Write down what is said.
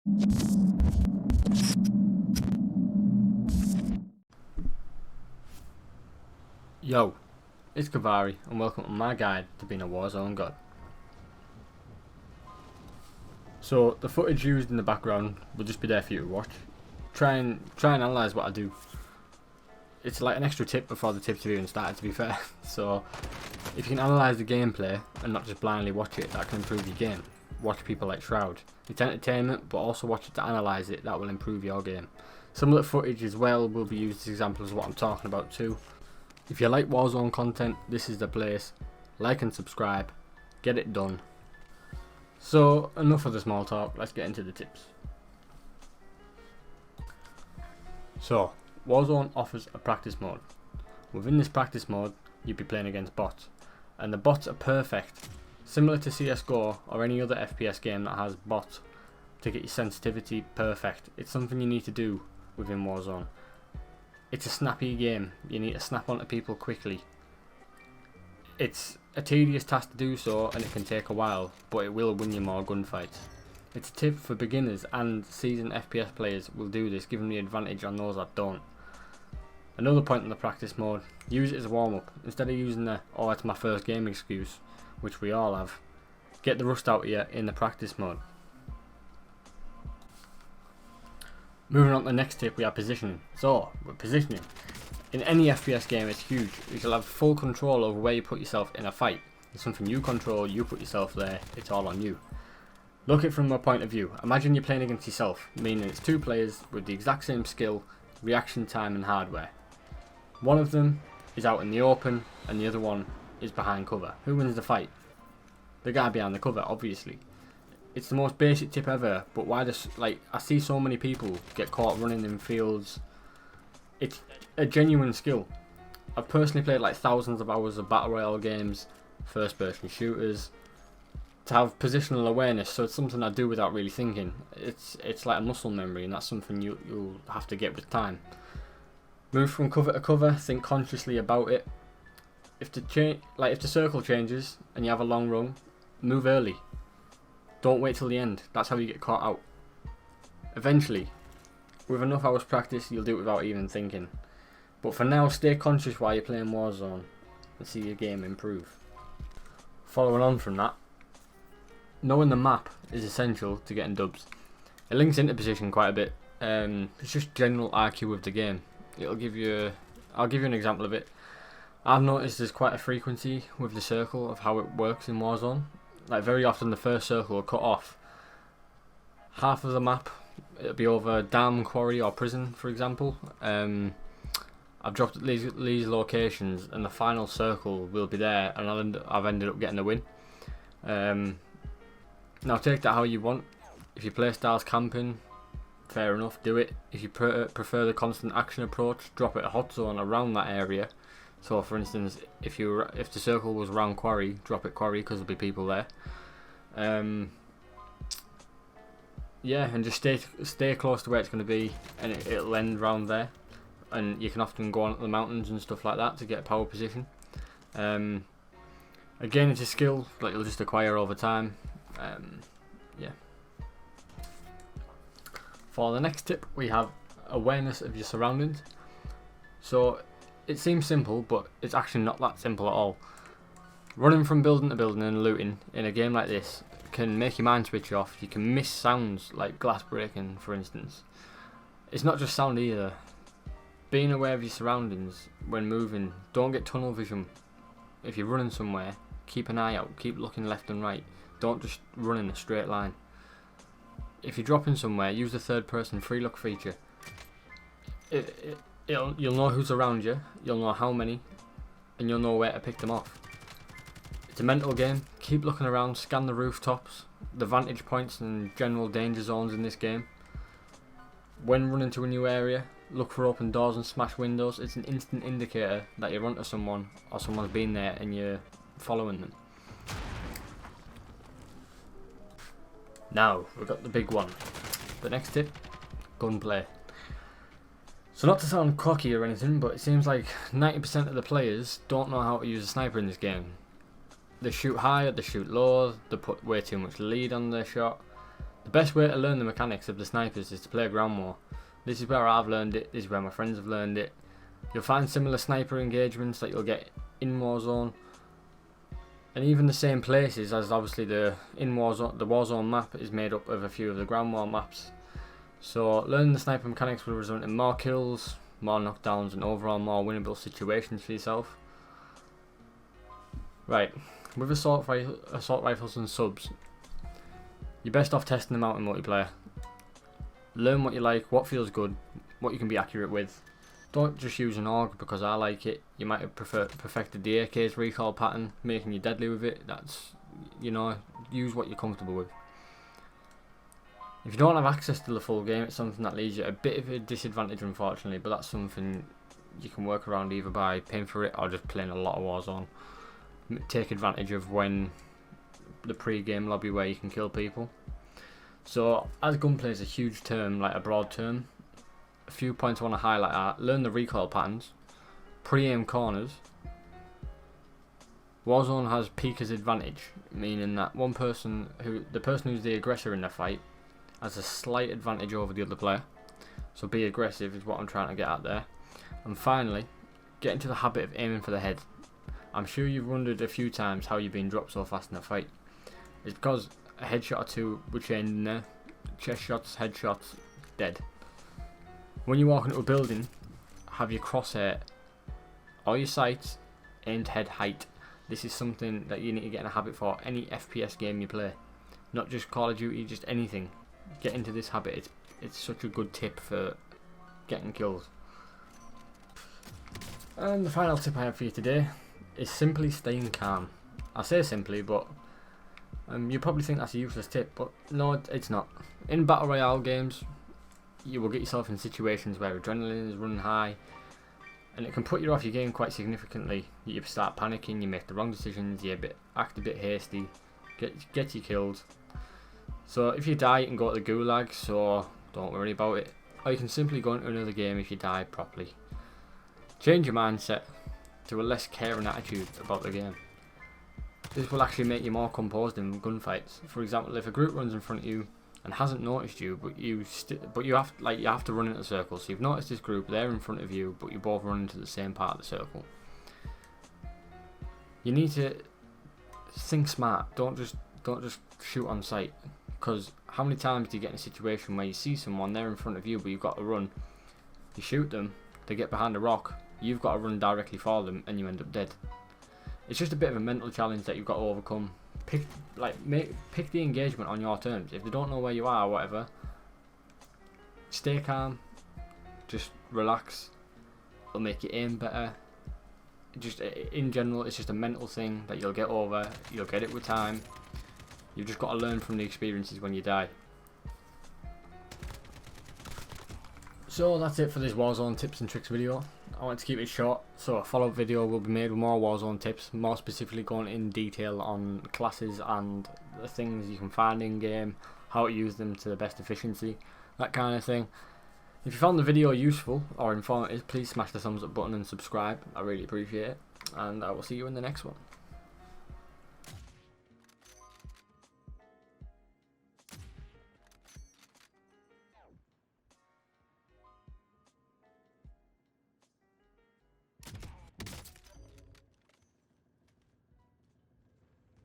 Yo, it's Kavari and welcome to my guide to being a Warzone god. So the footage used in the background will just be there for you to watch. Try and analyse what I do. It's like an extra tip before the tips have even started, to be fair. So if you can analyse the gameplay and not just blindly watch it, that can improve your game. Watch people like Shroud. It's entertainment, but also watch it to analyse it. That will improve your game. Some of the footage as well will be used as examples of what I'm talking about too. If you like Warzone content, this is the place. Like and subscribe. Get it done. So enough of the small talk, let's get into the tips. So, Warzone offers a practice mode. Within this practice mode, you'll be playing against bots. And the bots are perfect. Similar to CSGO or any other FPS game that has bots to get your sensitivity perfect. It's something you need to do within Warzone. It's a snappy game. You need to snap onto people quickly. It's a tedious task to do so, and it can take a while, but it will win you more gunfights. It's a tip for beginners, and seasoned FPS players will do this, giving the advantage on those that don't. Another point in the practice mode, use it as a warm-up. Instead of using the "oh, it's my first game" excuse, which we all have, get the rust out of you in the practice mode. Moving on to the next tip, we have positioning. So, with positioning, in any FPS game it's huge. You shall have full control over where you put yourself in a fight. It's something you control, you put yourself there, it's all on you. Look at it from a point of view. Imagine you're playing against yourself, meaning it's two players with the exact same skill, reaction time and hardware. One of them is out in the open and the other one is behind cover. Who wins the fight? The guy behind the cover, obviously. It's the most basic tip ever, but why does, I see so many people get caught running in fields. It's a genuine skill. I've personally played like thousands of hours of battle royale games, first person shooters, to have positional awareness, so it's something I do without really thinking. It's like a muscle memory, and that's something you'll have to get with time. Move from cover to cover, think consciously about it. If the circle changes and you have a long run, move early. Don't wait till the end. That's how you get caught out. Eventually, with enough hours practice, you'll do it without even thinking. But for now, stay conscious while you're playing Warzone and see your game improve. Following on from that, knowing the map is essential to getting dubs. It links into position quite a bit. It's just general IQ of the game. I'll give you an example of it. I've noticed there's quite a frequency with the circle of how it works in Warzone. Like very often the first circle will cut off half of the map. It'll be over dam, quarry or prison, for example. I've dropped at these locations and the final circle will be there, and I've ended up getting the win. Now take that how you want. If your playstyle's camping, fair enough, do it. If you prefer the constant action approach, drop it a hot zone around that area. So for instance, if the circle was around quarry, drop it quarry because there'll be people there. Yeah, and just stay close to where it's going to be, and it'll end round there. And you can often go on the mountains and stuff like that to get a power position. Again, it's a skill that you'll just acquire over time. Yeah. For the next tip, we have awareness of your surroundings. So it seems simple, but it's actually not that simple at all. Running from building to building and looting in a game like this can make your mind switch off. You can miss sounds like glass breaking, for instance. It's not just sound either. Being aware of your surroundings when moving. Don't get tunnel vision. If you're running somewhere, keep an eye out. Keep looking left and right. Don't just run in a straight line. If you're dropping somewhere, use the third person free look feature. You'll know who's around you, you'll know how many, and you'll know where to pick them off. It's a mental game. Keep looking around, scan the rooftops, the vantage points and general danger zones in this game. When running to a new area, look for open doors and smash windows. It's an instant indicator that you're onto someone or someone's been there and you're following them. Now, we've got the big one. The next tip, gunplay. So not to sound cocky or anything, but it seems like 90% of the players don't know how to use a sniper in this game. They shoot high, they shoot low, they put way too much lead on their shot. The best way to learn the mechanics of the snipers is to play ground war. This is where I've learned it, this is where my friends have learned it. You'll find similar sniper engagements that you'll get in Warzone, and even the same places, as obviously the Warzone map is made up of a few of the ground war maps. So learning the sniper mechanics will result in more kills, more knockdowns, and overall more winnable situations for yourself. Right, with assault rifles and subs, you're best off testing them out in multiplayer. Learn what you like, what feels good, what you can be accurate with. Don't just use an AUG because I like it. You might have perfected the AK's recoil pattern, making you deadly with it. That's, you know, use what you're comfortable with. If you don't have access to the full game, it's something that leaves you at a bit of a disadvantage, unfortunately, but that's something you can work around either by paying for it or just playing a lot of Warzone. Take advantage of when the pre-game lobby where you can kill people. So, as gunplay is a huge term, like a broad term, a few points I want to highlight are: learn the recoil patterns, pre-aim corners. Warzone has peeker's advantage, meaning that the person who's the aggressor in the fight has a slight advantage over the other player. So be aggressive is what I'm trying to get at there. And finally, get into the habit of aiming for the head. I'm sure you've wondered a few times how you've been dropped so fast in a fight. It's because a headshot or two were chained in there. Chest shots, headshots, dead. When you walk into a building, have your crosshair or your sights aimed head height. This is something that you need to get in a habit for any FPS game you play. Not just Call of Duty, just anything. Get into this habit. It's such a good tip for getting kills. And the final tip I have for you today is simply staying calm. I say simply, but you probably think that's a useless tip, but no, it's not. In Battle Royale games, you will get yourself in situations where adrenaline is running high, and it can put you off your game quite significantly. You start panicking, you make the wrong decisions, you act a bit hasty, get you killed. So if you die, you can go to the gulag, so don't worry about it. Or you can simply go into another game if you die properly. Change your mindset to a less caring attitude about the game. This will actually make you more composed in gunfights. For example, if a group runs in front of you and hasn't noticed you, but you have to run into the circle. So you've noticed this group, they're in front of you, but you both run into the same part of the circle. You need to think smart. Don't just shoot on sight. Because how many times do you get in a situation where you see someone, they're in front of you, but you've got to run? You shoot them, they get behind a rock, you've got to run directly for them, and you end up dead. It's just a bit of a mental challenge that you've got to overcome. Pick the engagement on your terms. If they don't know where you are or whatever, stay calm, just relax. It'll make you aim better. Just in general, it's just a mental thing that you'll get over. You'll get it with time. You've just got to learn from the experiences when you die. So that's it for this Warzone tips and tricks video. I want to keep it short, so a follow-up video will be made with more Warzone tips, more specifically going in detail on classes and the things you can find in game, how to use them to the best efficiency, that kind of thing. If you found the video useful or informative, please smash the thumbs up button and subscribe. I really appreciate it, and I will see you in the next one.